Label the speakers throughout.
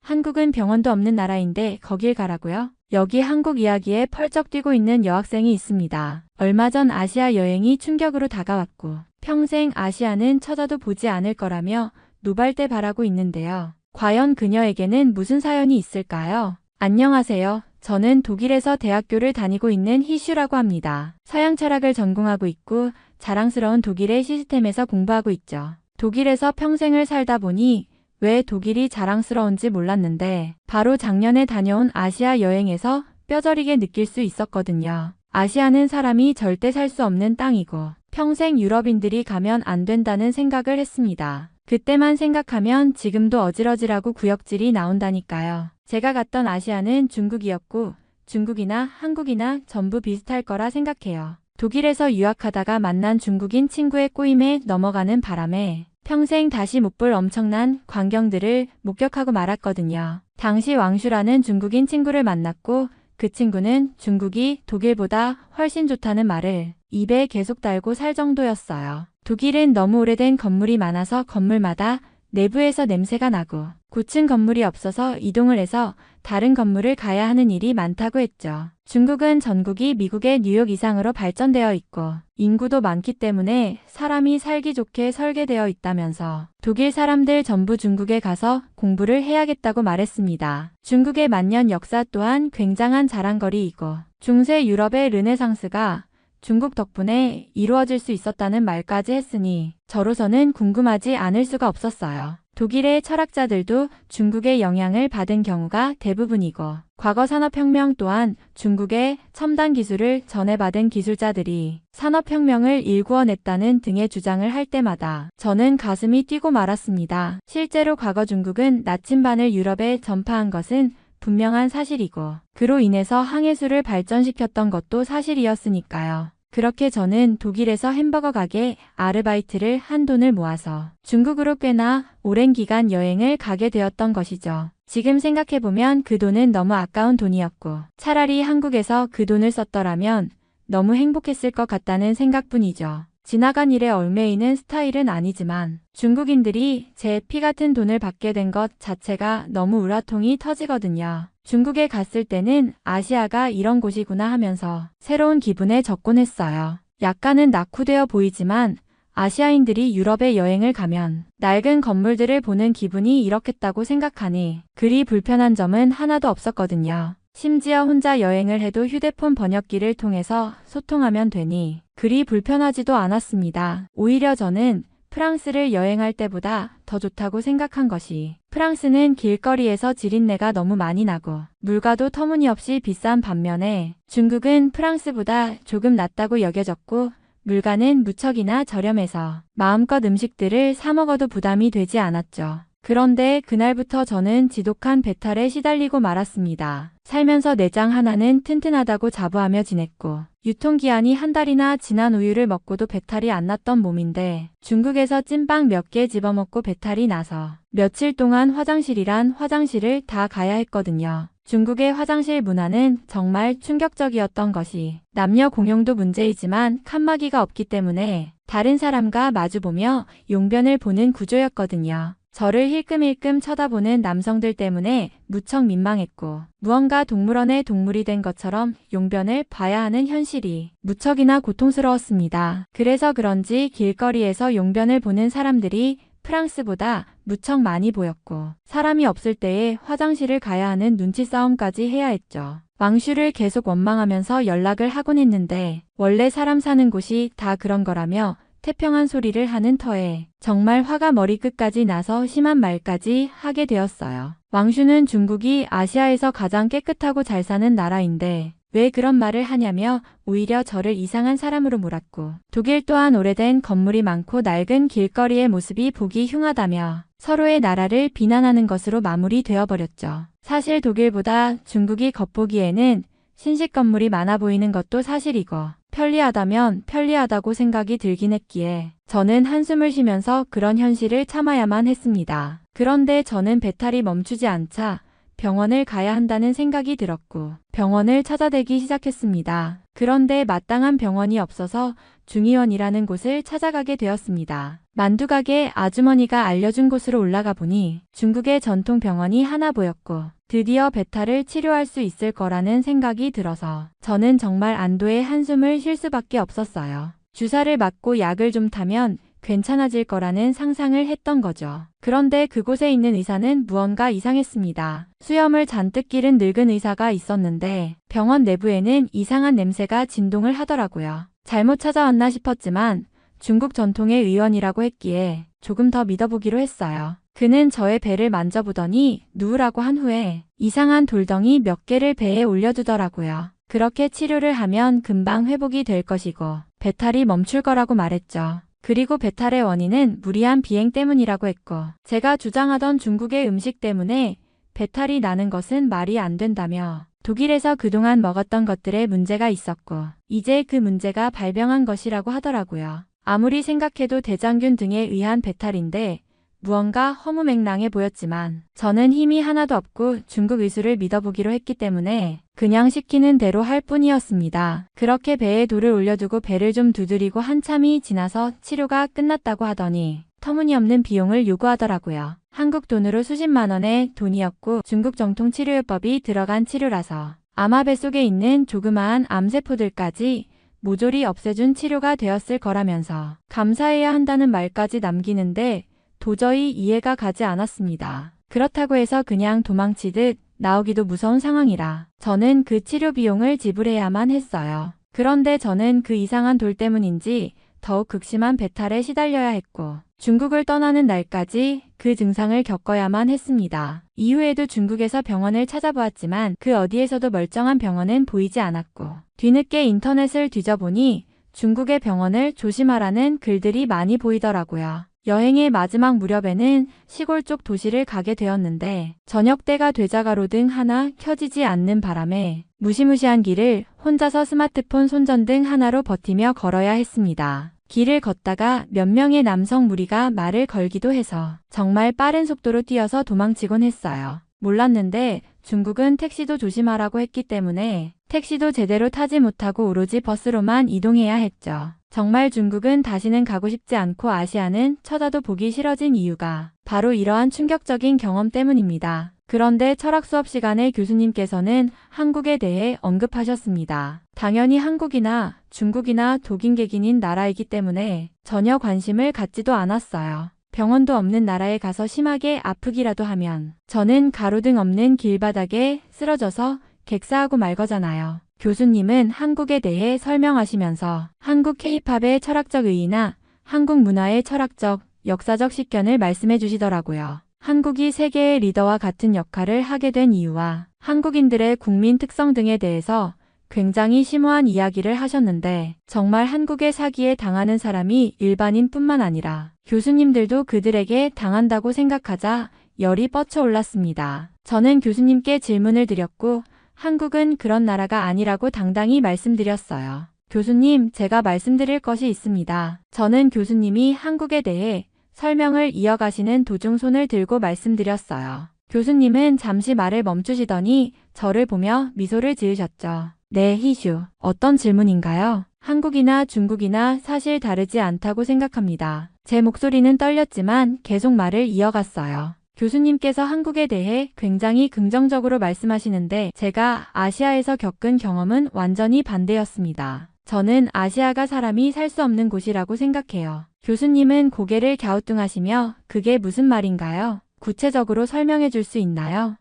Speaker 1: 한국은 병원도 없는 나라인데 거길 가라고요? 여기 한국 이야기에 펄쩍 뛰고 있는 여학생이 있습니다. 얼마 전 아시아 여행이 충격으로 다가왔고 평생 아시아는 쳐다도 보지 않을 거라며 노발대 바라고 있는데요. 과연 그녀에게는 무슨 사연이 있을까요? 안녕하세요. 저는 독일에서 대학교를 다니고 있는 희슈라고 합니다. 서양 철학을 전공하고 있고 자랑스러운 독일의 시스템에서 공부하고 있죠. 독일에서 평생을 살다 보니 왜 독일이 자랑스러운지 몰랐는데 바로 작년에 다녀온 아시아 여행에서 뼈저리게 느낄 수 있었거든요. 아시아는 사람이 절대 살 수 없는 땅이고 평생 유럽인들이 가면 안 된다는 생각을 했습니다. 그때만 생각하면 지금도 어질어질하고 구역질이 나온다니까요. 제가 갔던 아시아는 중국이었고 중국이나 한국이나 전부 비슷할 거라 생각해요. 독일에서 유학하다가 만난 중국인 친구의 꼬임에 넘어가는 바람에 평생 다시 못 볼 엄청난 광경들을 목격하고 말았거든요. 당시 왕슈라는 중국인 친구를 만났고 그 친구는 중국이 독일보다 훨씬 좋다는 말을 입에 계속 달고 살 정도였어요. 독일은 너무 오래된 건물이 많아서 건물마다 내부에서 냄새가 나고 고층 건물이 없어서 이동을 해서 다른 건물을 가야 하는 일이 많다고 했죠. 중국은 전국이 미국의 뉴욕 이상으로 발전되어 있고 인구도 많기 때문에 사람이 살기 좋게 설계되어 있다면서 독일 사람들 전부 중국에 가서 공부를 해야겠다고 말했습니다. 중국의 만년 역사 또한 굉장한 자랑거리이고 중세 유럽의 르네상스가 중국 덕분에 이루어질 수 있었다는 말까지 했으니 저로서는 궁금하지 않을 수가 없었어요. 독일의 철학자들도 중국의 영향을 받은 경우가 대부분이고 과거 산업혁명 또한 중국의 첨단 기술을 전해받은 기술자들이 산업혁명을 일구어냈다는 등의 주장을 할 때마다 저는 가슴이 뛰고 말았습니다. 실제로 과거 중국은 나침반을 유럽에 전파한 것은 분명한 사실이고 그로 인해서 항해술을 발전시켰던 것도 사실이었으니까요. 그렇게 저는 독일에서 햄버거 가게 아르바이트를 한 돈을 모아서 중국으로 꽤나 오랜 기간 여행을 가게 되었던 것이죠. 지금 생각해보면 그 돈은 너무 아까운 돈이었고 차라리 한국에서 그 돈을 썼더라면 너무 행복했을 것 같다는 생각뿐이죠. 지나간 일에 얽매이는 스타일은 아니지만 중국인들이 제 피 같은 돈을 받게 된 것 자체가 너무 우라통이 터지거든요. 중국에 갔을 때는 아시아가 이런 곳이구나 하면서 새로운 기분에 접근했어요. 약간은 낙후되어 보이지만 아시아인들이 유럽에 여행을 가면 낡은 건물들을 보는 기분이 이렇겠다고 생각하니 그리 불편한 점은 하나도 없었거든요. 심지어 혼자 여행을 해도 휴대폰 번역기를 통해서 소통하면 되니 그리 불편하지도 않았습니다. 오히려 저는 프랑스를 여행할 때보다 더 좋다고 생각한 것이 프랑스는 길거리에서 지린내가 너무 많이 나고 물가도 터무니없이 비싼 반면에 중국은 프랑스보다 조금 낫다고 여겨졌고 물가는 무척이나 저렴해서 마음껏 음식들을 사 먹어도 부담이 되지 않았죠. 그런데 그날부터 저는 지독한 배탈에 시달리고 말았습니다. 살면서 내장 하나는 튼튼하다고 자부하며 지냈고 유통기한이 한 달이나 지난 우유를 먹고도 배탈이 안 났던 몸인데 중국에서 찐빵 몇 개 집어먹고 배탈이 나서 며칠 동안 화장실이란 화장실을 다 가야 했거든요. 중국의 화장실 문화는 정말 충격적이었던 것이 남녀 공용도 문제이지만 칸막이가 없기 때문에 다른 사람과 마주보며 용변을 보는 구조였거든요. 저를 힐끔힐끔 쳐다보는 남성들 때문에 무척 민망했고 무언가 동물원의 동물이 된 것처럼 용변을 봐야 하는 현실이 무척이나 고통스러웠습니다. 그래서 그런지 길거리에서 용변을 보는 사람들이 프랑스보다 무척 많이 보였고 사람이 없을 때에 화장실을 가야 하는 눈치 싸움까지 해야 했죠. 왕슈를 계속 원망하면서 연락을 하곤 했는데 원래 사람 사는 곳이 다 그런 거라며 태평한 소리를 하는 터에 정말 화가 머리끝까지 나서 심한 말까지 하게 되었어요. 왕슈는 중국이 아시아에서 가장 깨끗하고 잘 사는 나라인데 왜 그런 말을 하냐며 오히려 저를 이상한 사람으로 몰았고 독일 또한 오래된 건물이 많고 낡은 길거리의 모습이 보기 흉하다며 서로의 나라를 비난하는 것으로 마무리되어 버렸죠. 사실 독일보다 중국이 겉보기에는 신식 건물이 많아 보이는 것도 사실이고 편리하다면 편리하다고 생각이 들긴 했기에 저는 한숨을 쉬면서 그런 현실을 참아야만 했습니다. 그런데 저는 배탈이 멈추지 않자 병원을 가야 한다는 생각이 들었고 병원을 찾아대기 시작했습니다. 그런데 마땅한 병원이 없어서 중의원이라는 곳을 찾아가게 되었습니다. 만두가게 아주머니가 알려준 곳으로 올라가 보니 중국의 전통 병원이 하나 보였고 드디어 배탈을 치료할 수 있을 거라는 생각이 들어서 저는 정말 안도의 한숨을 쉴 수밖에 없었어요. 주사를 맞고 약을 좀 타면 괜찮아질 거라는 상상을 했던 거죠. 그런데 그곳에 있는 의사는 무언가 이상했습니다. 수염을 잔뜩 기른 늙은 의사가 있었는데 병원 내부에는 이상한 냄새가 진동을 하더라고요. 잘못 찾아왔나 싶었지만 중국 전통의 의원이라고 했기에 조금 더 믿어보기로 했어요. 그는 저의 배를 만져보더니 누우라고 한 후에 이상한 돌덩이 몇 개를 배에 올려두더라고요. 그렇게 치료를 하면 금방 회복이 될 것이고 배탈이 멈출 거라고 말했죠. 그리고 배탈의 원인은 무리한 비행 때문이라고 했고 제가 주장하던 중국의 음식 때문에 배탈이 나는 것은 말이 안 된다며 독일에서 그동안 먹었던 것들에 문제가 있었고 이제 그 문제가 발병한 것이라고 하더라고요. 아무리 생각해도 대장균 등에 의한 배탈인데 무언가 허무맹랑해 보였지만 저는 힘이 하나도 없고 중국 의술을 믿어보기로 했기 때문에 그냥 시키는 대로 할 뿐이었습니다. 그렇게 배에 돌을 올려두고 배를 좀 두드리고 한참이 지나서 치료가 끝났다고 하더니 터무니없는 비용을 요구하더라고요. 한국 돈으로 수십만 원의 돈이었고 중국 정통 치료요법이 들어간 치료라서 아마 뱃속에 있는 조그마한 암세포들까지 모조리 없애준 치료가 되었을 거라면서 감사해야 한다는 말까지 남기는데 도저히 이해가 가지 않았습니다. 그렇다고 해서 그냥 도망치듯 나오기도 무서운 상황이라 저는 그 치료 비용을 지불해야만 했어요. 그런데 저는 그 이상한 돌 때문인지 더욱 극심한 배탈에 시달려야 했고 중국을 떠나는 날까지 그 증상을 겪어야만 했습니다. 이후에도 중국에서 병원을 찾아보았지만 그 어디에서도 멀쩡한 병원은 보이지 않았고 뒤늦게 인터넷을 뒤져보니 중국의 병원을 조심하라는 글들이 많이 보이더라고요. 여행의 마지막 무렵에는 시골 쪽 도시를 가게 되었는데 저녁 때가 되자 가로등 하나 켜지지 않는 바람에 무시무시한 길을 혼자서 스마트폰 손전등 하나로 버티며 걸어야 했습니다. 길을 걷다가 몇 명의 남성 무리가 말을 걸기도 해서 정말 빠른 속도로 뛰어서 도망치곤 했어요. 몰랐는데 중국은 택시도 조심하라고 했기 때문에 택시도 제대로 타지 못하고 오로지 버스로만 이동해야 했죠. 정말 중국은 다시는 가고 싶지 않고 아시아는 쳐다도 보기 싫어진 이유가 바로 이러한 충격적인 경험 때문입니다. 그런데 철학 수업 시간에 교수님께서는 한국에 대해 언급하셨습니다. 당연히 한국이나 중국이나 독일객인인 나라이기 때문에 전혀 관심을 갖지도 않았어요. 병원도 없는 나라에 가서 심하게 아프기라도 하면 저는 가로등 없는 길바닥에 쓰러져서 객사하고 말 거잖아요. 교수님은 한국에 대해 설명하시면서 한국 K-팝의 철학적 의의나 한국 문화의 철학적, 역사적 식견을 말씀해 주시더라고요. 한국이 세계의 리더와 같은 역할을 하게 된 이유와 한국인들의 국민 특성 등에 대해서 굉장히 심오한 이야기를 하셨는데 정말 한국의 사기에 당하는 사람이 일반인뿐만 아니라 교수님들도 그들에게 당한다고 생각하자 열이 뻗쳐 올랐습니다. 저는 교수님께 질문을 드렸고 한국은 그런 나라가 아니라고 당당히 말씀드렸어요. 교수님, 제가 말씀드릴 것이 있습니다. 저는 교수님이 한국에 대해 설명을 이어가시는 도중 손을 들고 말씀드렸어요. 교수님은 잠시 말을 멈추시더니 저를 보며 미소를 지으셨죠. 네, 희슈. 어떤 질문인가요? 한국이나 중국이나 사실 다르지 않다고 생각합니다. 제 목소리는 떨렸지만 계속 말을 이어갔어요. 교수님께서 한국에 대해 굉장히 긍정적으로 말씀하시는데 제가 아시아에서 겪은 경험은 완전히 반대였습니다. 저는 아시아가 사람이 살 수 없는 곳이라고 생각해요. 교수님은 고개를 갸우뚱하시며 그게 무슨 말인가요? 구체적으로 설명해 줄 수 있나요?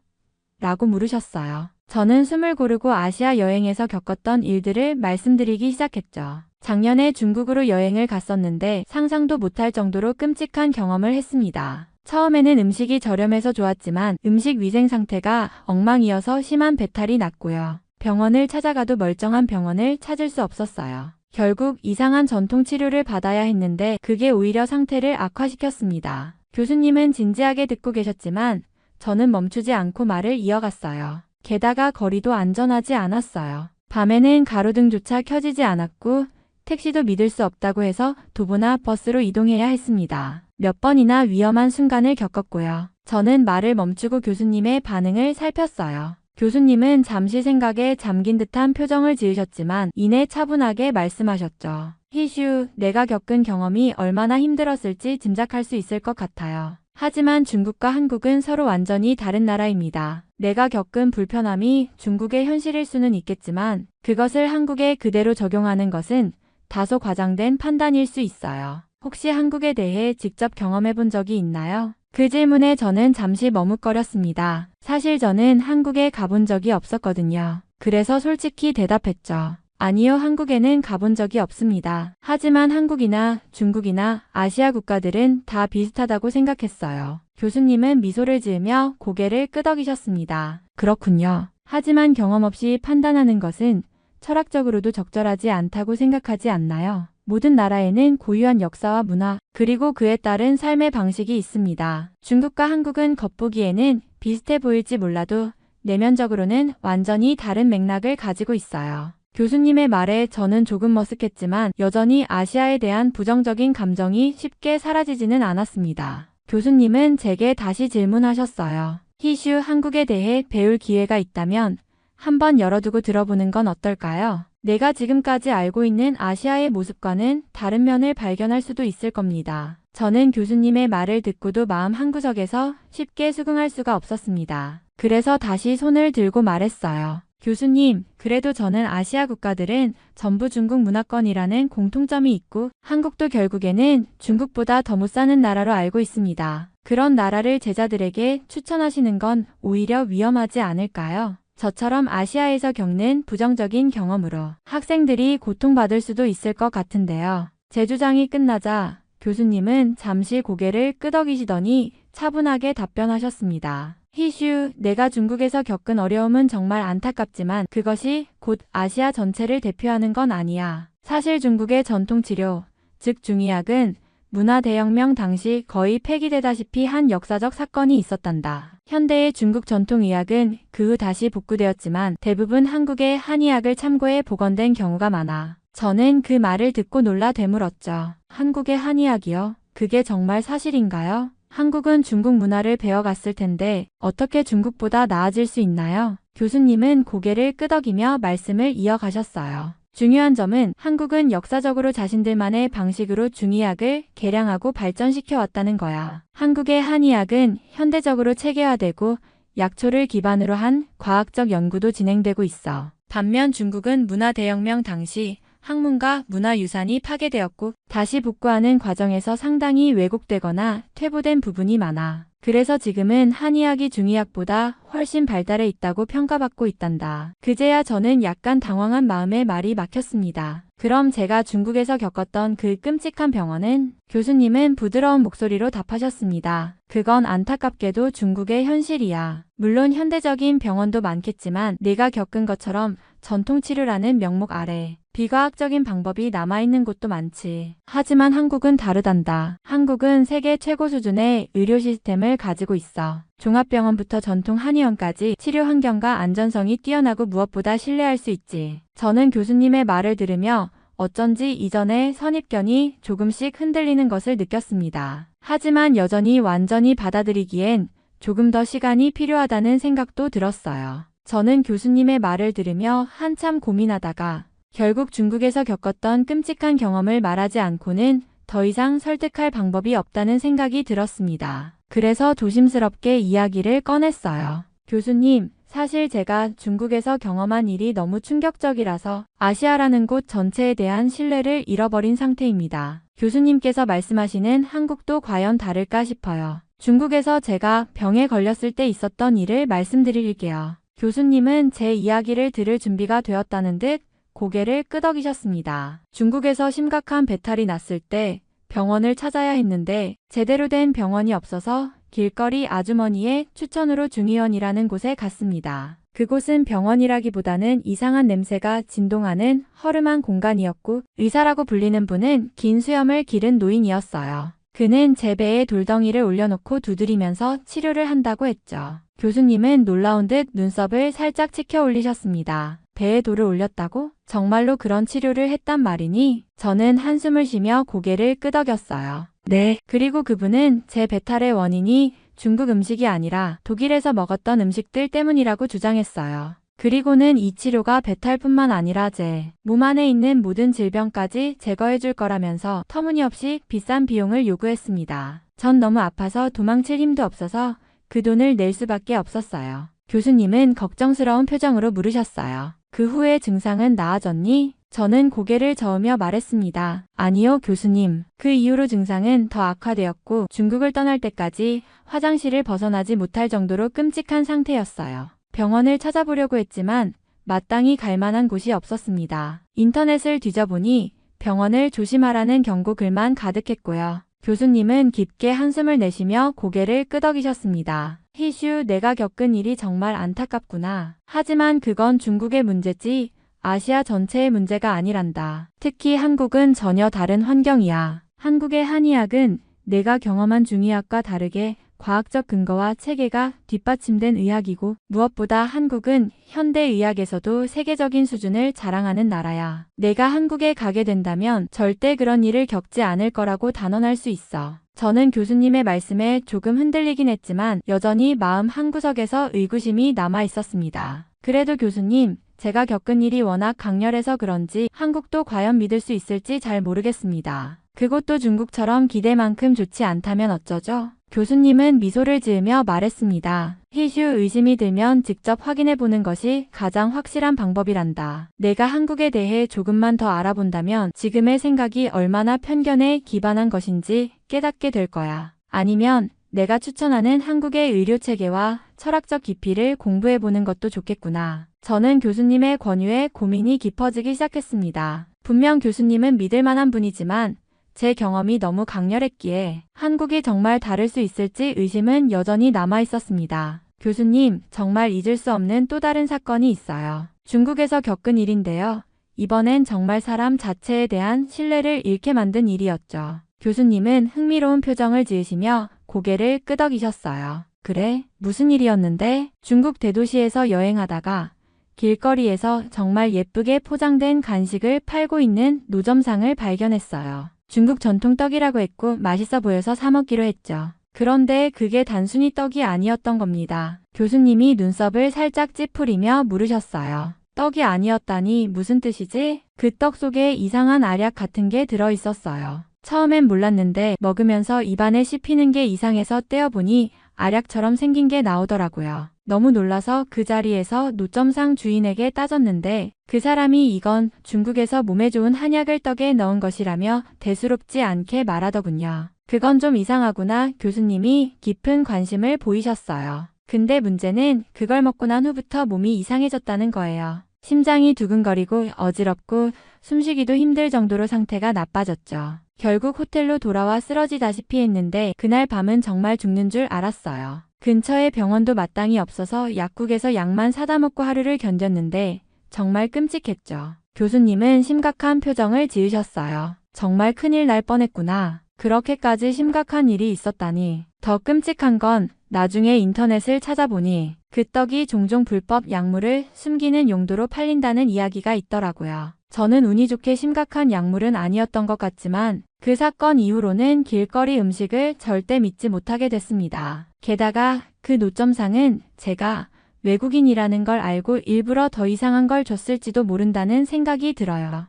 Speaker 1: 라고 물으셨어요. 저는 숨을 고르고 아시아 여행에서 겪었던 일들을 말씀드리기 시작했죠. 작년에 중국으로 여행을 갔었는데 상상도 못할 정도로 끔찍한 경험을 했습니다. 처음에는 음식이 저렴해서 좋았지만 음식 위생 상태가 엉망이어서 심한 배탈이 났고요. 병원을 찾아가도 멀쩡한 병원을 찾을 수 없었어요. 결국 이상한 전통 치료를 받아야 했는데 그게 오히려 상태를 악화시켰습니다. 교수님은 진지하게 듣고 계셨지만 저는 멈추지 않고 말을 이어갔어요. 게다가 거리도 안전하지 않았어요. 밤에는 가로등조차 켜지지 않았고 택시도 믿을 수 없다고 해서 도보나 버스로 이동해야 했습니다. 몇 번이나 위험한 순간을 겪었고요. 저는 말을 멈추고 교수님의 반응을 살폈어요. 교수님은 잠시 생각에 잠긴 듯한 표정을 지으셨지만 이내 차분하게 말씀하셨죠. 희슈, 내가 겪은 경험이 얼마나 힘들었을지 짐작할 수 있을 것 같아요. 하지만 중국과 한국은 서로 완전히 다른 나라입니다. 내가 겪은 불편함이 중국의 현실일 수는 있겠지만 그것을 한국에 그대로 적용하는 것은 다소 과장된 판단일 수 있어요. 혹시 한국에 대해 직접 경험해 본 적이 있나요? 그 질문에 저는 잠시 머뭇거렸습니다. 사실 저는 한국에 가본 적이 없었거든요. 그래서 솔직히 대답했죠. 아니요, 한국에는 가본 적이 없습니다. 하지만 한국이나 중국이나 아시아 국가들은 다 비슷하다고 생각했어요. 교수님은 미소를 지으며 고개를 끄덕이셨습니다. 그렇군요. 하지만 경험 없이 판단하는 것은 철학적으로도 적절하지 않다고 생각하지 않나요? 모든 나라에는 고유한 역사와 문화, 그리고 그에 따른 삶의 방식이 있습니다. 중국과 한국은 겉보기에는 비슷해 보일지 몰라도 내면적으로는 완전히 다른 맥락을 가지고 있어요. 교수님의 말에 저는 조금 머쓱했지만 여전히 아시아에 대한 부정적인 감정이 쉽게 사라지지는 않았습니다. 교수님은 제게 다시 질문하셨어요. 희슈, 한국에 대해 배울 기회가 있다면 한번 열어두고 들어보는 건 어떨까요? 내가 지금까지 알고 있는 아시아의 모습과는 다른 면을 발견할 수도 있을 겁니다. 저는 교수님의 말을 듣고도 마음 한구석에서 쉽게 수긍할 수가 없었습니다. 그래서 다시 손을 들고 말했어요. 교수님, 그래도 저는 아시아 국가들은 전부 중국 문화권이라는 공통점이 있고 한국도 결국에는 중국보다 더 못 사는 나라로 알고 있습니다. 그런 나라를 제자들에게 추천하시는 건 오히려 위험하지 않을까요? 저처럼 아시아에서 겪는 부정적인 경험으로 학생들이 고통받을 수도 있을 것 같은데요. 제 주장이 끝나자 교수님은 잠시 고개를 끄덕이시더니 차분하게 답변하셨습니다. 희슈, 내가 중국에서 겪은 어려움은 정말 안타깝지만 그것이 곧 아시아 전체를 대표하는 건 아니야. 사실 중국의 전통치료, 즉 중의학은 문화대혁명 당시 거의 폐기되다시피 한 역사적 사건이 있었단다. 현대의 중국 전통의학은 그 후 다시 복구되었지만 대부분 한국의 한의학을 참고해 복원된 경우가 많아. 저는 그 말을 듣고 놀라 되물었죠. 한국의 한의학이요? 그게 정말 사실인가요? 한국은 중국 문화를 배워갔을 텐데 어떻게 중국보다 나아질 수 있나요? 교수님은 고개를 끄덕이며 말씀을 이어가셨어요. 중요한 점은 한국은 역사적으로 자신들만의 방식으로 중의학을 개량하고 발전시켜 왔다는 거야. 한국의 한의학은 현대적으로 체계화되고 약초를 기반으로 한 과학적 연구도 진행되고 있어. 반면 중국은 문화대혁명 당시 학문과 문화유산이 파괴되었고 다시 복구하는 과정에서 상당히 왜곡되거나 퇴보된 부분이 많아. 그래서 지금은 한의학이 중의학보다 훨씬 발달해 있다고 평가받고 있단다. 그제야 저는 약간 당황한 마음에 말이 막혔습니다. 그럼 제가 중국에서 겪었던 그 끔찍한 병원은? 교수님은 부드러운 목소리로 답하셨습니다. 그건 안타깝게도 중국의 현실이야. 물론 현대적인 병원도 많겠지만 네가 겪은 것처럼 전통치료라는 명목 아래 비과학적인 방법이 남아있는 곳도 많지. 하지만 한국은 다르단다. 한국은 세계 최고 수준의 의료 시스템을 가지고 있어. 종합병원부터 전통 한의원까지 치료 환경과 안전성이 뛰어나고 무엇보다 신뢰할 수 있지. 저는 교수님의 말을 들으며 어쩐지 이전의 선입견이 조금씩 흔들리는 것을 느꼈습니다. 하지만 여전히 완전히 받아들이기엔 조금 더 시간이 필요하다는 생각도 들었어요. 저는 교수님의 말을 들으며 한참 고민하다가 결국 중국에서 겪었던 끔찍한 경험을 말하지 않고는 더 이상 설득할 방법이 없다는 생각이 들었습니다. 그래서 조심스럽게 이야기를 꺼냈어요. 교수님, 사실 제가 중국에서 경험한 일이 너무 충격적이라서 아시아라는 곳 전체에 대한 신뢰를 잃어버린 상태입니다. 교수님께서 말씀하시는 한국도 과연 다를까 싶어요. 중국에서 제가 병에 걸렸을 때 있었던 일을 말씀드릴게요. 교수님은 제 이야기를 들을 준비가 되었다는 듯 고개를 끄덕이셨습니다. 중국에서 심각한 배탈이 났을 때 병원을 찾아야 했는데 제대로 된 병원이 없어서 길거리 아주머니의 추천으로 중의원이라는 곳에 갔습니다. 그곳은 병원이라기보다는 이상한 냄새가 진동하는 허름한 공간이었고 의사라고 불리는 분은 긴 수염을 기른 노인이었어요. 그는 제 배에 돌덩이를 올려놓고 두드리면서 치료를 한다고 했죠. 교수님은 놀라운 듯 눈썹을 살짝 치켜 올리셨습니다. 배에 돌을 올렸다고? 정말로 그런 치료를 했단 말이니? 저는 한숨을 쉬며 고개를 끄덕였어요. 네. 그리고 그분은 제 배탈의 원인이 중국 음식이 아니라 독일에서 먹었던 음식들 때문이라고 주장했어요. 그리고는 이 치료가 배탈뿐만 아니라 제 몸 안에 있는 모든 질병까지 제거해줄 거라면서 터무니없이 비싼 비용을 요구했습니다. 전 너무 아파서 도망칠 힘도 없어서 그 돈을 낼 수밖에 없었어요. 교수님은 걱정스러운 표정으로 물으셨어요. 그 후에 증상은 나아졌니? 저는 고개를 저으며 말했습니다. 아니요, 교수님. 그 이후로 증상은 더 악화되었고 중국을 떠날 때까지 화장실을 벗어나지 못할 정도로 끔찍한 상태였어요. 병원을 찾아보려고 했지만 마땅히 갈 만한 곳이 없었습니다. 인터넷을 뒤져보니 병원을 조심하라는 경고 글만 가득했고요. 교수님은 깊게 한숨을 내쉬며 고개를 끄덕이셨습니다. 희슈, 내가 겪은 일이 정말 안타깝구나. 하지만 그건 중국의 문제지 아시아 전체의 문제가 아니란다. 특히 한국은 전혀 다른 환경이야. 한국의 한의학은 내가 경험한 중의학과 다르게 과학적 근거와 체계가 뒷받침된 의학이고 무엇보다 한국은 현대의학에서도 세계적인 수준을 자랑하는 나라야. 내가 한국에 가게 된다면 절대 그런 일을 겪지 않을 거라고 단언할 수 있어. 저는 교수님의 말씀에 조금 흔들리긴 했지만 여전히 마음 한구석에서 의구심이 남아 있었습니다. 그래도 교수님, 제가 겪은 일이 워낙 강렬해서 그런지 한국도 과연 믿을 수 있을지 잘 모르겠습니다. 그것도 중국처럼 기대만큼 좋지 않다면 어쩌죠? 교수님은 미소를 지으며 말했습니다. 희슈, 의심이 들면 직접 확인해보는 것이 가장 확실한 방법이란다. 내가 한국에 대해 조금만 더 알아본다면 지금의 생각이 얼마나 편견에 기반한 것인지 깨닫게 될 거야. 아니면 내가 추천하는 한국의 의료체계와 철학적 깊이를 공부해보는 것도 좋겠구나. 저는 교수님의 권유에 고민이 깊어지기 시작했습니다. 분명 교수님은 믿을 만한 분이지만 제 경험이 너무 강렬했기에 한국이 정말 다를 수 있을지 의심은 여전히 남아 있었습니다. 교수님, 정말 잊을 수 없는 또 다른 사건이 있어요. 중국에서 겪은 일인데요. 이번엔 정말 사람 자체에 대한 신뢰를 잃게 만든 일이었죠. 교수님은 흥미로운 표정을 지으시며 고개를 끄덕이셨어요. 그래? 무슨 일이었는데? 중국 대도시에서 여행하다가 길거리에서 정말 예쁘게 포장된 간식을 팔고 있는 노점상을 발견했어요. 중국 전통 떡이라고 했고 맛있어 보여서 사 먹기로 했죠. 그런데 그게 단순히 떡이 아니었던 겁니다. 교수님이 눈썹을 살짝 찌푸리며 물으셨어요. 떡이 아니었다니 무슨 뜻이지? 그 떡 속에 이상한 알약 같은 게 들어있었어요. 처음엔 몰랐는데 먹으면서 입안에 씹히는 게 이상해서 떼어보니 알약처럼 생긴 게 나오더라고요. 너무 놀라서 그 자리에서 노점상 주인에게 따졌는데 그 사람이 이건 중국에서 몸에 좋은 한약을 떡에 넣은 것이라며 대수롭지 않게 말하더군요. 그건 좀 이상하구나. 교수님이 깊은 관심을 보이셨어요. 근데 문제는 그걸 먹고 난 후부터 몸이 이상해졌다는 거예요. 심장이 두근거리고 어지럽고 숨쉬기도 힘들 정도로 상태가 나빠졌죠. 결국 호텔로 돌아와 쓰러지다시피 했는데 그날 밤은 정말 죽는 줄 알았어요. 근처에 병원도 마땅히 없어서 약국에서 약만 사다 먹고 하루를 견뎠는데 정말 끔찍했죠. 교수님은 심각한 표정을 지으셨어요. 정말 큰일 날 뻔했구나. 그렇게까지 심각한 일이 있었다니. 더 끔찍한 건 나중에 인터넷을 찾아보니 그 떡이 종종 불법 약물을 숨기는 용도로 팔린다는 이야기가 있더라고요. 저는 운이 좋게 심각한 약물은 아니었던 것 같지만 그 사건 이후로는 길거리 음식을 절대 믿지 못하게 됐습니다. 게다가 그 노점상은 제가 외국인이라는 걸 알고 일부러 더 이상한 걸 줬을지도 모른다는 생각이 들어요.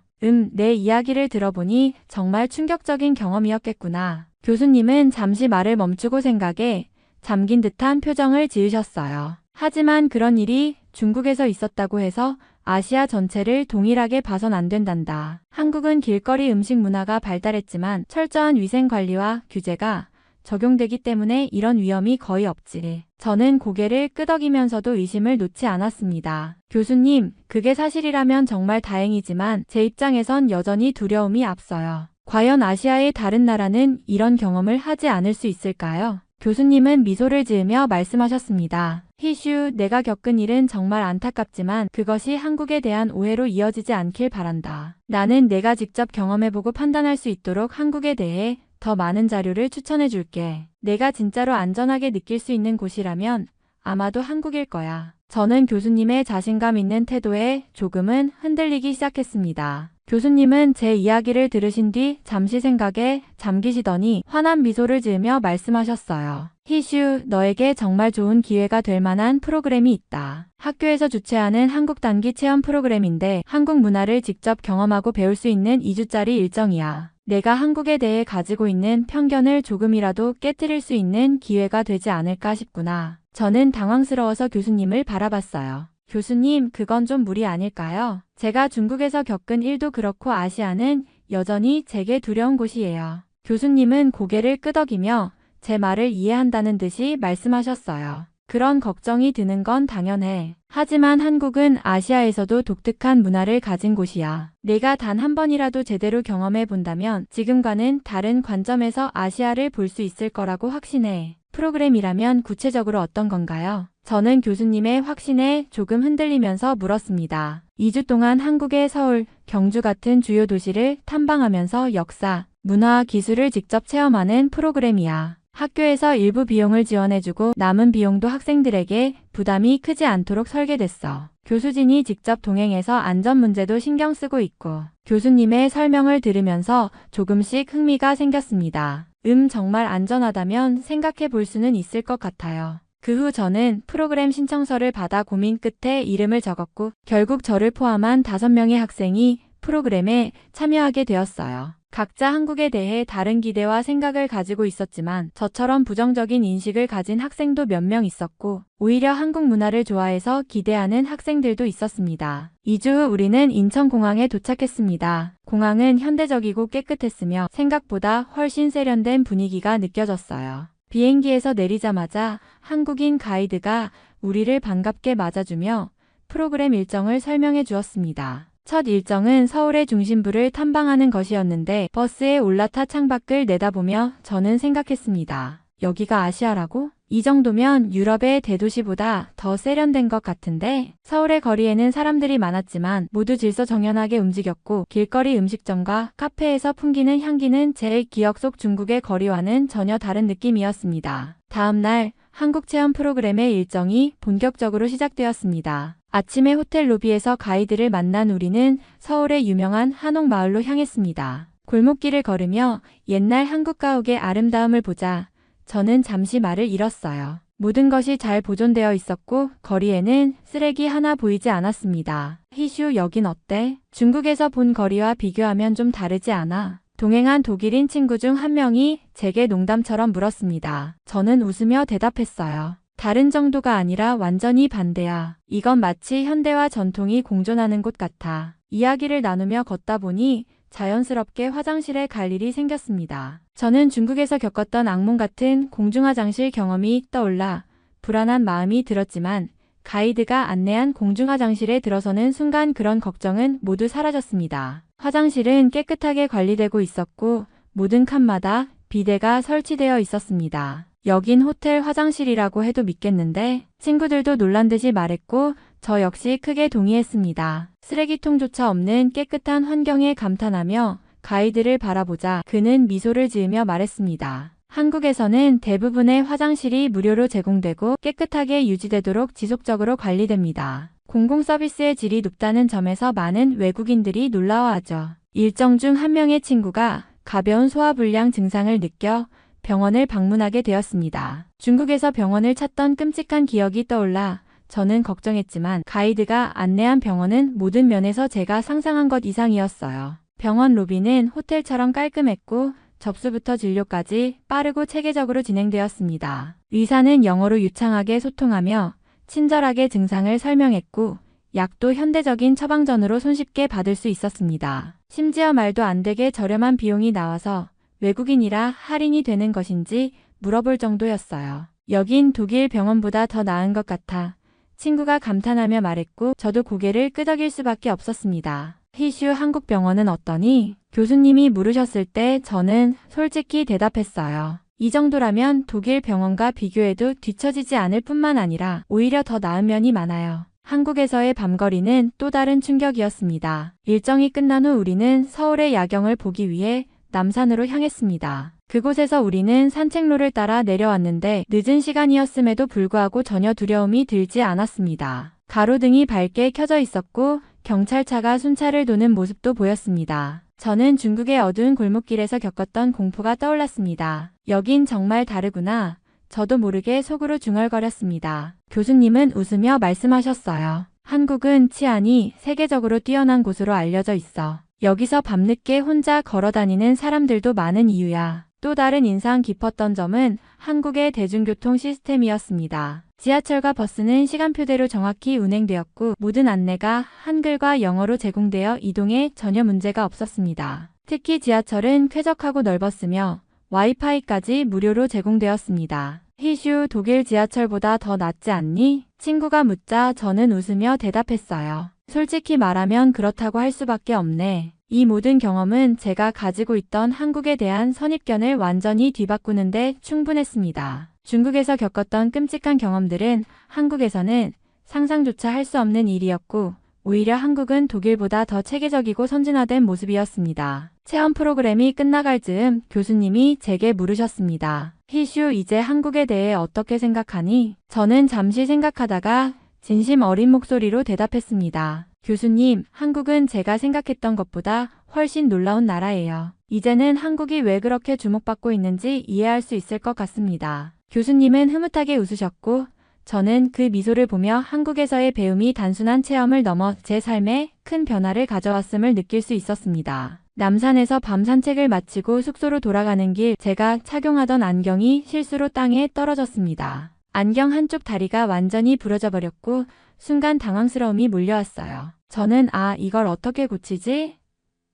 Speaker 1: 내 이야기를 들어보니 정말 충격적인 경험이었겠구나. 교수님은 잠시 말을 멈추고 생각에 잠긴 듯한 표정을 지으셨어요. 하지만 그런 일이 중국에서 있었다고 해서 아시아 전체를 동일하게 봐선 안 된단다. 한국은 길거리 음식 문화가 발달했지만 철저한 위생관리와 규제가 적용되기 때문에 이런 위험이 거의 없지. 저는 고개를 끄덕이면서도 의심을 놓지 않았습니다. 교수님, 그게 사실이라면 정말 다행이지만 제 입장에선 여전히 두려움이 앞서요. 과연 아시아의 다른 나라는 이런 경험을 하지 않을 수 있을까요? 교수님은 미소를 지으며 말씀하셨습니다. 희슈, 내가 겪은 일은 정말 안타깝지만 그것이 한국에 대한 오해로 이어지지 않길 바란다. 나는 내가 직접 경험해보고 판단할 수 있도록 한국에 대해 더 많은 자료를 추천해 줄게. 내가 진짜로 안전하게 느낄 수 있는 곳이라면 아마도 한국일 거야. 저는 교수님의 자신감 있는 태도에 조금은 흔들리기 시작했습니다. 교수님은 제 이야기를 들으신 뒤 잠시 생각에 잠기시더니 환한 미소를 지으며 말씀하셨어요. 희슈, 너에게 정말 좋은 기회가 될 만한 프로그램이 있다. 학교에서 주최하는 한국 단기 체험 프로그램인데 한국 문화를 직접 경험하고 배울 수 있는 2주짜리 일정이야. 내가 한국에 대해 가지고 있는 편견을 조금이라도 깨트릴 수 있는 기회가 되지 않을까 싶구나. 저는 당황스러워서 교수님을 바라봤어요. 교수님, 그건 좀 무리 아닐까요? 제가 중국에서 겪은 일도 그렇고 아시아는 여전히 제게 두려운 곳이에요. 교수님은 고개를 끄덕이며 제 말을 이해한다는 듯이 말씀하셨어요. 그런 걱정이 드는 건 당연해. 하지만 한국은 아시아에서도 독특한 문화를 가진 곳이야. 내가 단 한 번이라도 제대로 경험해 본다면 지금과는 다른 관점에서 아시아를 볼 수 있을 거라고 확신해. 프로그램이라면 구체적으로 어떤 건가요? 저는 교수님의 확신에 조금 흔들리면서 물었습니다. 2주 동안 한국의 서울, 경주 같은 주요 도시를 탐방하면서 역사, 문화, 기술을 직접 체험하는 프로그램이야. 학교에서 일부 비용을 지원해주고 남은 비용도 학생들에게 부담이 크지 않도록 설계됐어. 교수진이 직접 동행해서 안전 문제도 신경 쓰고 있고 교수님의 설명을 들으면서 조금씩 흥미가 생겼습니다. 정말 안전하다면 생각해 볼 수는 있을 것 같아요. 그 후 저는 프로그램 신청서를 받아 고민 끝에 이름을 적었고 결국 저를 포함한 5명의 학생이 프로그램에 참여하게 되었어요. 각자 한국에 대해 다른 기대와 생각을 가지고 있었지만 저처럼 부정적인 인식을 가진 학생도 몇 명 있었고 오히려 한국 문화를 좋아해서 기대하는 학생들도 있었습니다. 2주 후 우리는 인천공항에 도착했습니다. 공항은 현대적이고 깨끗했으며 생각보다 훨씬 세련된 분위기가 느껴졌어요. 비행기에서 내리자마자 한국인 가이드가 우리를 반갑게 맞아주며 프로그램 일정을 설명해 주었습니다. 첫 일정은 서울의 중심부를 탐방하는 것이었는데 버스에 올라타 창밖을 내다보며 저는 생각했습니다. 여기가 아시아라고? 이 정도면 유럽의 대도시보다 더 세련된 것 같은데? 서울의 거리에는 사람들이 많았지만 모두 질서정연하게 움직였고 길거리 음식점과 카페에서 풍기는 향기는 제 기억 속 중국의 거리와는 전혀 다른 느낌이었습니다. 다음 날 한국 체험 프로그램의 일정이 본격적으로 시작되었습니다. 아침에 호텔 로비에서 가이드를 만난 우리는 서울의 유명한 한옥마을로 향했습니다. 골목길을 걸으며 옛날 한국 가옥의 아름다움을 보자 저는 잠시 말을 잃었어요. 모든 것이 잘 보존되어 있었고 거리에는 쓰레기 하나 보이지 않았습니다. 희슈, 여긴 어때? 중국에서 본 거리와 비교하면 좀 다르지 않아? 동행한 독일인 친구 중 한 명이 제게 농담처럼 물었습니다. 저는 웃으며 대답했어요. 다른 정도가 아니라 완전히 반대야. 이건 마치 현대와 전통이 공존하는 곳 같아. 이야기를 나누며 걷다 보니 자연스럽게 화장실에 갈 일이 생겼습니다. 저는 중국에서 겪었던 악몽 같은 공중화장실 경험이 떠올라 불안한 마음이 들었지만 가이드가 안내한 공중화장실에 들어서는 순간 그런 걱정은 모두 사라졌습니다. 화장실은 깨끗하게 관리되고 있었고 모든 칸마다 비데가 설치되어 있었습니다. 여긴 호텔 화장실이라고 해도 믿겠는데? 친구들도 놀란 듯이 말했고 저 역시 크게 동의했습니다. 쓰레기통조차 없는 깨끗한 환경에 감탄하며 가이드를 바라보자 그는 미소를 지으며 말했습니다. 한국에서는 대부분의 화장실이 무료로 제공되고 깨끗하게 유지되도록 지속적으로 관리됩니다. 공공서비스의 질이 높다는 점에서 많은 외국인들이 놀라워하죠. 일정 중 한 명의 친구가 가벼운 소화불량 증상을 느껴 병원을 방문하게 되었습니다. 중국에서 병원을 찾던 끔찍한 기억이 떠올라 저는 걱정했지만 가이드가 안내한 병원은 모든 면에서 제가 상상한 것 이상이었어요. 병원 로비는 호텔처럼 깔끔했고 접수부터 진료까지 빠르고 체계적으로 진행되었습니다. 의사는 영어로 유창하게 소통하며 친절하게 증상을 설명했고 약도 현대적인 처방전으로 손쉽게 받을 수 있었습니다. 심지어 말도 안 되게 저렴한 비용이 나와서 외국인이라 할인이 되는 것인지 물어볼 정도였어요. 여긴 독일 병원보다 더 나은 것 같아 친구가 감탄하며 말했고 저도 고개를 끄덕일 수밖에 없었습니다. 희슈, 한국 병원은 어떠니? 교수님이 물으셨을 때 저는 솔직히 대답했어요. 이 정도라면 독일 병원과 비교해도 뒤처지지 않을 뿐만 아니라 오히려 더 나은 면이 많아요. 한국에서의 밤거리는 또 다른 충격이었습니다. 일정이 끝난 후 우리는 서울의 야경을 보기 위해 남산으로 향했습니다. 그곳에서 우리는 산책로를 따라 내려왔는데 늦은 시간이었음에도 불구하고 전혀 두려움이 들지 않았습니다. 가로등이 밝게 켜져 있었고 경찰차가 순찰을 도는 모습도 보였습니다. 저는 중국의 어두운 골목길에서 겪었던 공포가 떠올랐습니다. 여긴 정말 다르구나. 저도 모르게 속으로 중얼거렸습니다. 교수님은 웃으며 말씀하셨어요. 한국은 치안이 세계적으로 뛰어난 곳으로 알려져 있어. 여기서 밤늦게 혼자 걸어다니는 사람들도 많은 이유야. 또 다른 인상 깊었던 점은 한국의 대중교통 시스템이었습니다. 지하철과 버스는 시간표대로 정확히 운행되었고 모든 안내가 한글과 영어로 제공되어 이동에 전혀 문제가 없었습니다. 특히 지하철은 쾌적하고 넓었으며 와이파이까지 무료로 제공되었습니다. 희슈, 독일 지하철보다 더 낫지 않니? 친구가 묻자 저는 웃으며 대답했어요. 솔직히 말하면 그렇다고 할 수밖에 없네. 이 모든 경험은 제가 가지고 있던 한국에 대한 선입견을 완전히 뒤바꾸는데 충분했습니다. 중국에서 겪었던 끔찍한 경험들은 한국에서는 상상조차 할 수 없는 일이었고 오히려 한국은 독일보다 더 체계적이고 선진화된 모습이었습니다. 체험 프로그램이 끝나갈 즈음 교수님이 제게 물으셨습니다. 희슈, 이제 한국에 대해 어떻게 생각하니? 저는 잠시 생각하다가 진심 어린 목소리로 대답했습니다. 교수님, 한국은 제가 생각했던 것보다 훨씬 놀라운 나라예요. 이제는 한국이 왜 그렇게 주목받고 있는지 이해할 수 있을 것 같습니다. 교수님은 흐뭇하게 웃으셨고 저는 그 미소를 보며 한국에서의 배움이 단순한 체험을 넘어 제 삶에 큰 변화를 가져왔음을 느낄 수 있었습니다. 남산에서 밤 산책을 마치고 숙소로 돌아가는 길 제가 착용하던 안경이 실수로 땅에 떨어졌습니다. 안경 한쪽 다리가 완전히 부러져 버렸고 순간 당황스러움이 몰려왔어요. 저는 이걸 어떻게 고치지?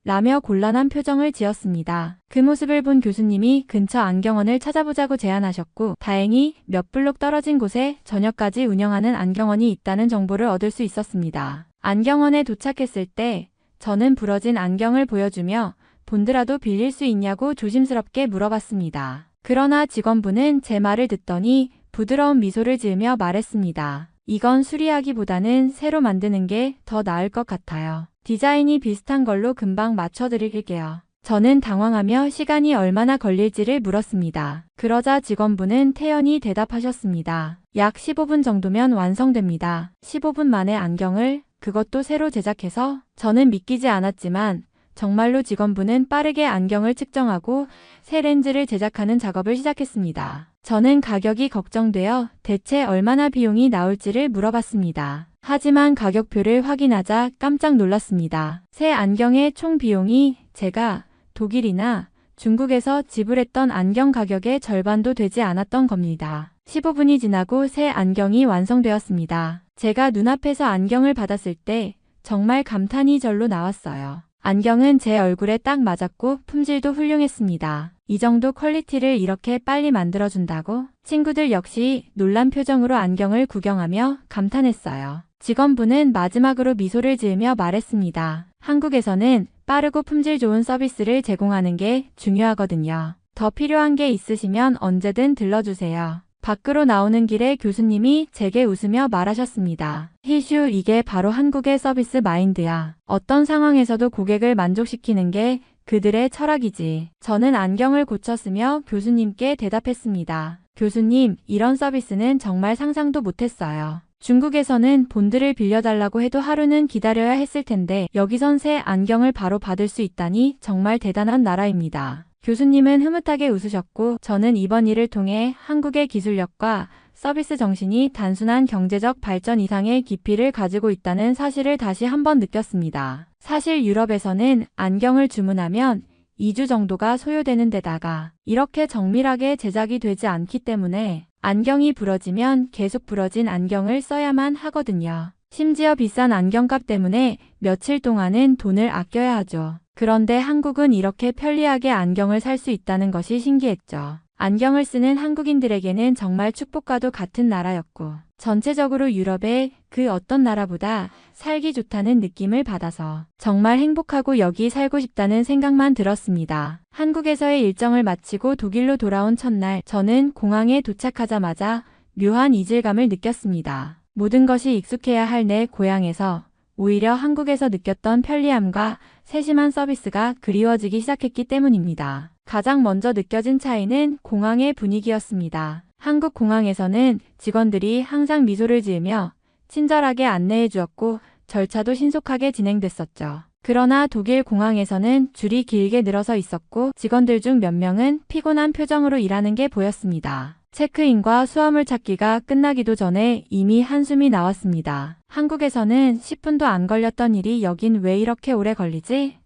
Speaker 1: 라며 곤란한 표정을 지었습니다. 그 모습을 본 교수님이 근처 안경원을 찾아보자고 제안하셨고 다행히 몇 블록 떨어진 곳에 저녁까지 운영하는 안경원이 있다는 정보를 얻을 수 있었습니다. 안경원에 도착했을 때 저는 부러진 안경을 보여주며 본드라도 빌릴 수 있냐고 조심스럽게 물어봤습니다. 그러나 직원분은 제 말을 듣더니 부드러운 미소를 지으며 말했습니다. 이건 수리하기보다는 새로 만드는 게 더 나을 것 같아요. 디자인이 비슷한 걸로 금방 맞춰드릴게요. 저는 당황하며 시간이 얼마나 걸릴지를 물었습니다. 그러자 직원분은 태연히 대답하셨습니다. 약 15분 정도면 완성됩니다. 15분 만에 안경을 그것도 새로 제작해서 저는 믿기지 않았지만 정말로 직원분은 빠르게 안경을 측정하고 새 렌즈를 제작하는 작업을 시작했습니다. 저는 가격이 걱정되어 대체 얼마나 비용이 나올지를 물어봤습니다. 하지만 가격표를 확인하자 깜짝 놀랐습니다. 새 안경의 총 비용이 제가 독일이나 중국에서 지불했던 안경 가격의 절반도 되지 않았던 겁니다. 15분이 지나고 새 안경이 완성되었습니다. 제가 눈앞에서 안경을 받았을 때 정말 감탄이 절로 나왔어요. 안경은 제 얼굴에 딱 맞았고 품질도 훌륭했습니다. 이 정도 퀄리티를 이렇게 빨리 만들어준다고? 친구들 역시 놀란 표정으로 안경을 구경하며 감탄했어요. 직원분은 마지막으로 미소를 지으며 말했습니다. 한국에서는 빠르고 품질 좋은 서비스를 제공하는 게 중요하거든요. 더 필요한 게 있으시면 언제든 들러주세요. 밖으로 나오는 길에 교수님이 제게 웃으며 말하셨습니다. 희슈, 이게 바로 한국의 서비스 마인드야. 어떤 상황에서도 고객을 만족시키는 게 그들의 철학이지. 저는 안경을 고쳤으며 교수님께 대답했습니다. 교수님, 이런 서비스는 정말 상상도 못했어요. 중국에서는 본드를 빌려달라고 해도 하루는 기다려야 했을 텐데 여기선 새 안경을 바로 받을 수 있다니 정말 대단한 나라입니다. 교수님은 흐뭇하게 웃으셨고 저는 이번 일을 통해 한국의 기술력과 서비스 정신이 단순한 경제적 발전 이상의 깊이를 가지고 있다는 사실을 다시 한번 느꼈습니다. 사실 유럽에서는 안경을 주문하면 2주 정도가 소요되는 데다가 이렇게 정밀하게 제작이 되지 않기 때문에 안경이 부러지면 계속 부러진 안경을 써야만 하거든요. 심지어 비싼 안경값 때문에 며칠 동안은 돈을 아껴야 하죠. 그런데 한국은 이렇게 편리하게 안경을 살 수 있다는 것이 신기했죠. 안경을 쓰는 한국인들에게는 정말 축복과도 같은 나라였고 전체적으로 유럽의 그 어떤 나라보다 살기 좋다는 느낌을 받아서 정말 행복하고 여기 살고 싶다는 생각만 들었습니다. 한국에서의 일정을 마치고 독일로 돌아온 첫날 저는 공항에 도착하자마자 묘한 이질감을 느꼈습니다. 모든 것이 익숙해야 할 내 고향에서 오히려 한국에서 느꼈던 편리함과 세심한 서비스가 그리워지기 시작했기 때문입니다. 가장 먼저 느껴진 차이는 공항의 분위기였습니다. 한국 공항에서는 직원들이 항상 미소를 지으며 친절하게 안내해 주었고 절차도 신속하게 진행됐었죠. 그러나 독일 공항에서는 줄이 길게 늘어서 있었고 직원들 중 몇 명은 피곤한 표정으로 일하는 게 보였습니다. 체크인과 수화물 찾기가 끝나기도 전에 이미 한숨이 나왔습니다. 한국에서는 10분도 안 걸렸던 일이 여긴 왜 이렇게 오래 걸리지?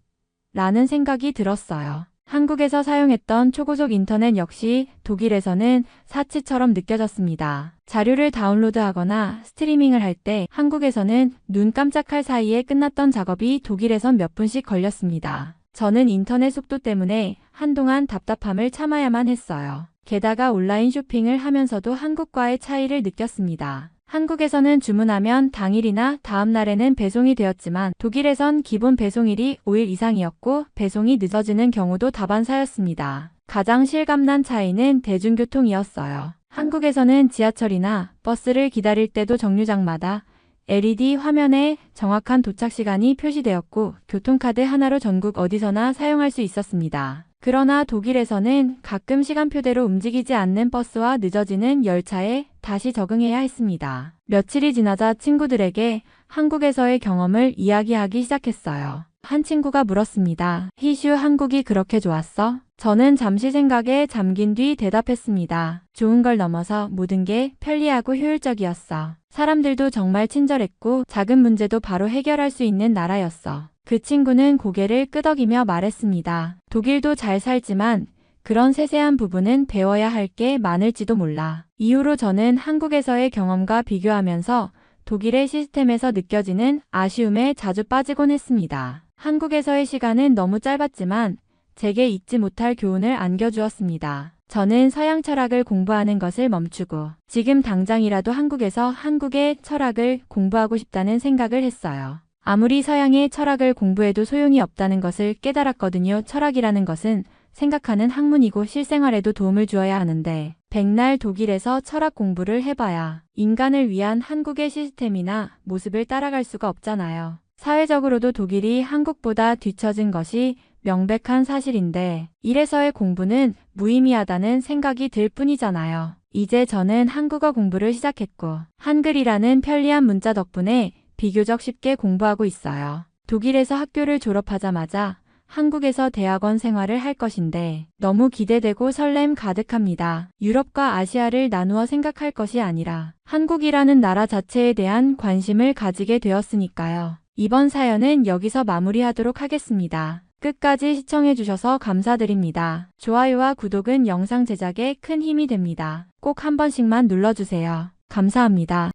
Speaker 1: 라는 생각이 들었어요. 한국에서 사용했던 초고속 인터넷 역시 독일에서는 사치처럼 느껴졌습니다. 자료를 다운로드하거나 스트리밍을 할 때 한국에서는 눈 깜짝할 사이에 끝났던 작업이 독일에선 몇 분씩 걸렸습니다. 저는 인터넷 속도 때문에 한동안 답답함을 참아야만 했어요. 게다가 온라인 쇼핑을 하면서도 한국과의 차이를 느꼈습니다. 한국에서는 주문하면 당일이나 다음 날에는 배송이 되었지만 독일에선 기본 배송일이 5일 이상이었고 배송이 늦어지는 경우도 다반사였습니다. 가장 실감난 차이는 대중교통이었어요. 한국에서는 지하철이나 버스를 기다릴 때도 정류장마다 LED 화면에 정확한 도착 시간이 표시되었고 교통카드 하나로 전국 어디서나 사용할 수 있었습니다. 그러나 독일에서는 가끔 시간표대로 움직이지 않는 버스와 늦어지는 열차에 다시 적응해야 했습니다. 며칠이 지나자 친구들에게 한국에서의 경험을 이야기하기 시작했어요. 한 친구가 물었습니다. 희슈, 한국이 그렇게 좋았어? 저는 잠시 생각에 잠긴 뒤 대답했습니다. 좋은 걸 넘어서 모든 게 편리하고 효율적이었어. 사람들도 정말 친절했고 작은 문제도 바로 해결할 수 있는 나라였어. 그 친구는 고개를 끄덕이며 말했습니다. 독일도 잘 살지만 그런 세세한 부분은 배워야 할 게 많을지도 몰라. 이후로 저는 한국에서의 경험과 비교하면서 독일의 시스템에서 느껴지는 아쉬움에 자주 빠지곤 했습니다. 한국에서의 시간은 너무 짧았지만 제게 잊지 못할 교훈을 안겨주었습니다. 저는 서양 철학을 공부하는 것을 멈추고 지금 당장이라도 한국에서 한국의 철학을 공부하고 싶다는 생각을 했어요. 아무리 서양의 철학을 공부해도 소용이 없다는 것을 깨달았거든요. 철학이라는 것은 생각하는 학문이고 실생활에도 도움을 주어야 하는데 백날 독일에서 철학 공부를 해봐야 인간을 위한 한국의 시스템이나 모습을 따라갈 수가 없잖아요. 사회적으로도 독일이 한국보다 뒤처진 것이 명백한 사실인데 이래서의 공부는 무의미하다는 생각이 들 뿐이잖아요. 이제 저는 한국어 공부를 시작했고 한글이라는 편리한 문자 덕분에 비교적 쉽게 공부하고 있어요. 독일에서 학교를 졸업하자마자 한국에서 대학원 생활을 할 것인데 너무 기대되고 설렘 가득합니다. 유럽과 아시아를 나누어 생각할 것이 아니라 한국이라는 나라 자체에 대한 관심을 가지게 되었으니까요. 이번 사연은 여기서 마무리하도록 하겠습니다. 끝까지 시청해주셔서 감사드립니다. 좋아요와 구독은 영상 제작에 큰 힘이 됩니다. 꼭 한 번씩만 눌러주세요. 감사합니다.